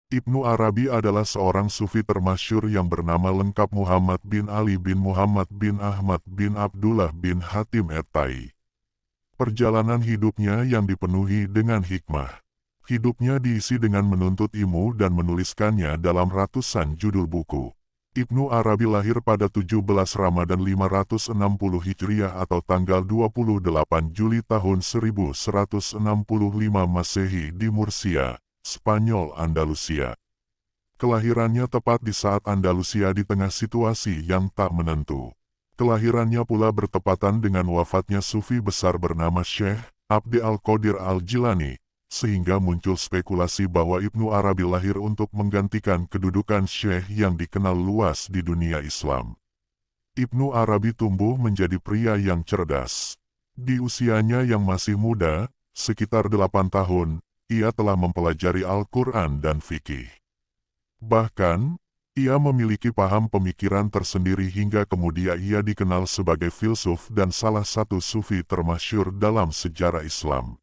Ibnu Arabi adalah seorang sufi termasyhur yang bernama lengkap Muhammad bin Ali bin Muhammad bin Ahmad bin Abdullah bin Hatim et-Tai. Perjalanan hidupnya yang dipenuhi dengan hikmah. Hidupnya diisi dengan menuntut ilmu dan menuliskannya dalam ratusan judul buku. Ibnu Arabi lahir pada 17 Ramadan 560 Hijriah atau tanggal 28 Juli tahun 1165 Masehi di Murcia, Spanyol, Andalusia. Kelahirannya tepat di saat Andalusia di tengah situasi yang tak menentu. Kelahirannya pula bertepatan dengan wafatnya sufi besar bernama Syekh Abdi Al-Qadir Al-Jilani, sehingga muncul spekulasi bahwa Ibnu Arabi lahir untuk menggantikan kedudukan Syekh yang dikenal luas di dunia Islam. Ibnu Arabi tumbuh menjadi pria yang cerdas. Di usianya yang masih muda, sekitar 8 tahun, ia telah mempelajari Al-Quran dan fikih. Bahkan, ia memiliki paham pemikiran tersendiri hingga kemudian ia dikenal sebagai filsuf dan salah satu sufi termasyhur dalam sejarah Islam.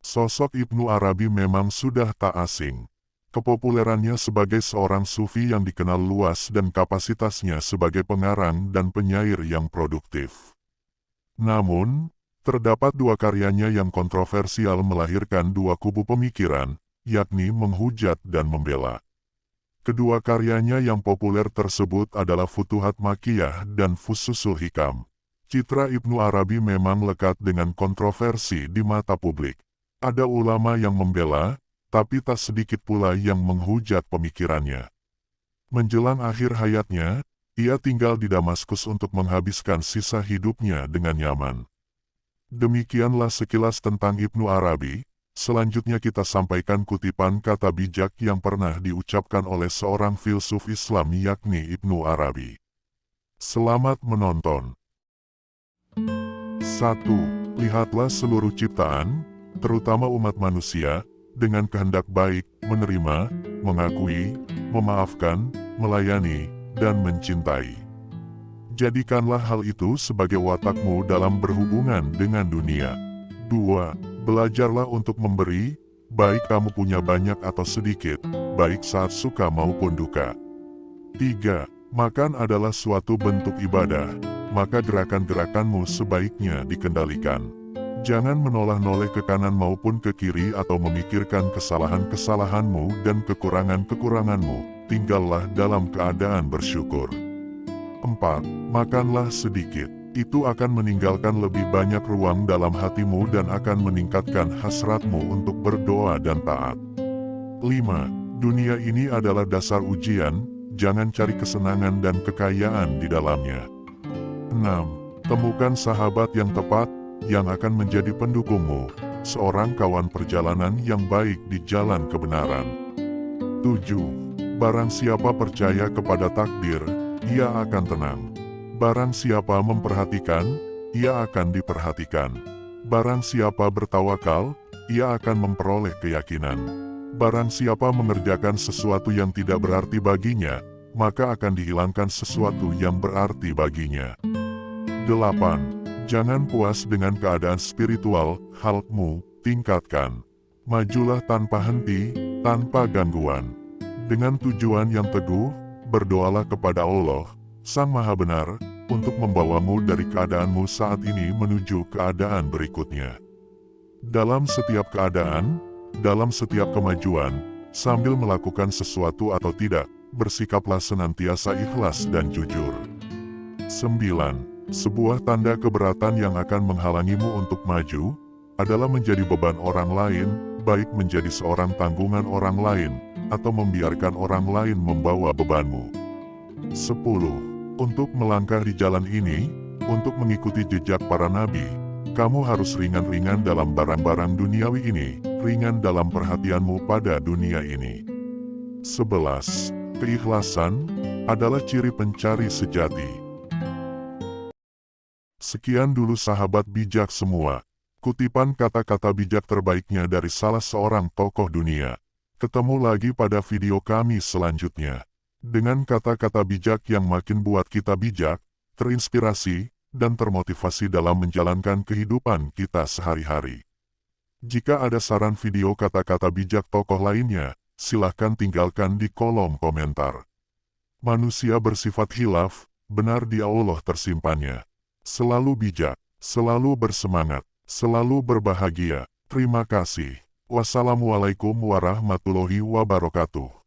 Sosok Ibnu Arabi memang sudah tak asing. Kepopulerannya sebagai seorang sufi yang dikenal luas dan kapasitasnya sebagai pengarang dan penyair yang produktif. Namun, terdapat dua karyanya yang kontroversial melahirkan dua kubu pemikiran, yakni menghujat dan membela. Kedua karyanya yang populer tersebut adalah Futuhat Makkiyah dan Fususul Hikam. Citra Ibnu Arabi memang lekat dengan kontroversi di mata publik. Ada ulama yang membela, tapi tak sedikit pula yang menghujat pemikirannya. Menjelang akhir hayatnya, ia tinggal di Damaskus untuk menghabiskan sisa hidupnya dengan nyaman. Demikianlah sekilas tentang Ibnu Arabi. Selanjutnya kita sampaikan kutipan kata bijak yang pernah diucapkan oleh seorang filsuf Islam yakni Ibnu Arabi. Selamat menonton. 1. Lihatlah seluruh ciptaan, terutama umat manusia, dengan kehendak baik, menerima, mengakui, memaafkan, melayani, dan mencintai. Jadikanlah hal itu sebagai watakmu dalam berhubungan dengan dunia. 2. Belajarlah untuk memberi, baik kamu punya banyak atau sedikit, baik saat suka maupun duka. 3. Makan adalah suatu bentuk ibadah, maka gerakan-gerakanmu sebaiknya dikendalikan. Jangan menoleh-noleh ke kanan maupun ke kiri atau memikirkan kesalahan-kesalahanmu dan kekurangan-kekuranganmu, tinggallah dalam keadaan bersyukur. 4. Makanlah sedikit, itu akan meninggalkan lebih banyak ruang dalam hatimu dan akan meningkatkan hasratmu untuk berdoa dan taat. 5. Dunia ini adalah dasar ujian, jangan cari kesenangan dan kekayaan di dalamnya. 6. Temukan sahabat yang tepat, yang akan menjadi pendukungmu, seorang kawan perjalanan yang baik di jalan kebenaran. 7. Barang siapa percaya kepada takdir, ia akan tenang. Barang siapa memperhatikan, ia akan diperhatikan. Barang siapa bertawakal, ia akan memperoleh keyakinan. Barang siapa mengerjakan sesuatu yang tidak berarti baginya, maka akan dihilangkan sesuatu yang berarti baginya. 8. Jangan puas dengan keadaan spiritual, halmu, tingkatkan. Majulah tanpa henti, tanpa gangguan. Dengan tujuan yang teguh, berdoalah kepada Allah, Sang Maha Benar, untuk membawamu dari keadaanmu saat ini menuju keadaan berikutnya. Dalam setiap keadaan, dalam setiap kemajuan, sambil melakukan sesuatu atau tidak, bersikaplah senantiasa ikhlas dan jujur. 9. Sebuah tanda keberatan yang akan menghalangimu untuk maju, adalah menjadi beban orang lain, baik menjadi seorang tanggungan orang lain, atau membiarkan orang lain membawa bebanmu. 10. Untuk melangkah di jalan ini, untuk mengikuti jejak para nabi, kamu harus ringan-ringan dalam barang-barang duniawi ini, ringan dalam perhatianmu pada dunia ini. 11. Keikhlasan adalah ciri pencari sejati. Sekian dulu sahabat bijak semua, kutipan kata-kata bijak terbaiknya dari salah seorang tokoh dunia. Ketemu lagi pada video kami selanjutnya. Dengan kata-kata bijak yang makin buat kita bijak, terinspirasi, dan termotivasi dalam menjalankan kehidupan kita sehari-hari. Jika ada saran video kata-kata bijak tokoh lainnya, Silahkan tinggalkan di kolom komentar. Manusia bersifat khilaf, benar di Allah tersimpannya. Selalu bijak, selalu bersemangat, selalu berbahagia. Terima kasih. Wassalamualaikum warahmatullahi wabarakatuh.